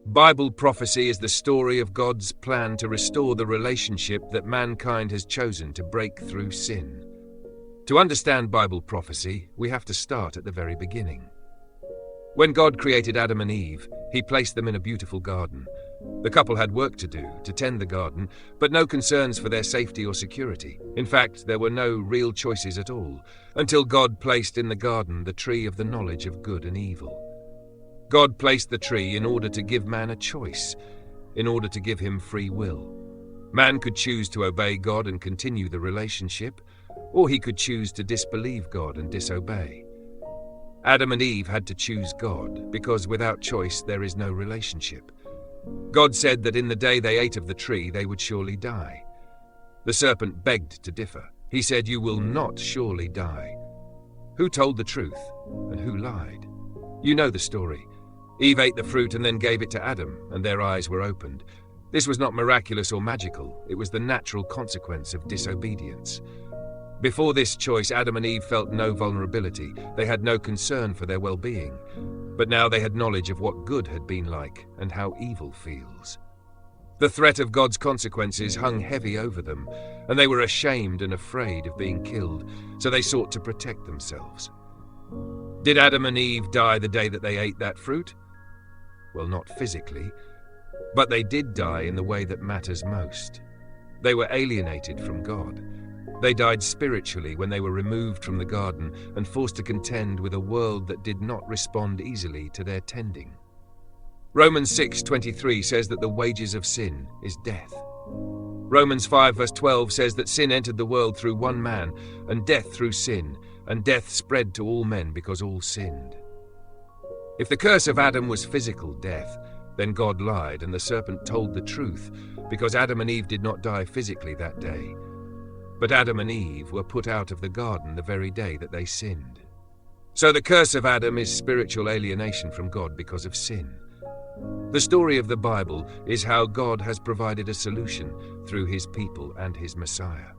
Bible prophecy is the story of God's plan to restore the relationship that mankind has chosen to break through sin. To understand Bible prophecy, we have to start at the very beginning. When God created Adam and Eve, he placed them in a beautiful garden. The couple had work to do, to tend the garden, but no concerns for their safety or security. In fact, there were no real choices at all, until God placed in the garden the tree of the knowledge of good and evil. God placed the tree in order to give man a choice, in order to give him free will. Man could choose to obey God and continue the relationship, or he could choose to disbelieve God and disobey. Adam and Eve had to choose God, because without choice there is no relationship. God said that in the day they ate of the tree they would surely die. The serpent begged to differ. He said, "You will not surely die." Who told the truth, and who lied? You know the story. Eve ate the fruit and then gave it to Adam, and their eyes were opened. This was not miraculous or magical. It was the natural consequence of disobedience. Before this choice, Adam and Eve felt no vulnerability. They had no concern for their well-being. But now they had knowledge of what good had been like and how evil feels. The threat of God's consequences hung heavy over them, and they were ashamed and afraid of being killed, so they sought to protect themselves. Did Adam and Eve die the day that they ate that fruit? Well, not physically, but they did die in the way that matters most. They were alienated from God. They died spiritually when they were removed from the garden and forced to contend with a world that did not respond easily to their tending. Romans 6:23 says that the wages of sin is death. Romans 5 verse 12 says that sin entered the world through one man, and death through sin, and death spread to all men because all sinned. If the curse of Adam was physical death, then God lied and the serpent told the truth, because Adam and Eve did not die physically that day. But Adam and Eve were put out of the garden the very day that they sinned. So the curse of Adam is spiritual alienation from God because of sin. The story of the Bible is how God has provided a solution through his people and his Messiah.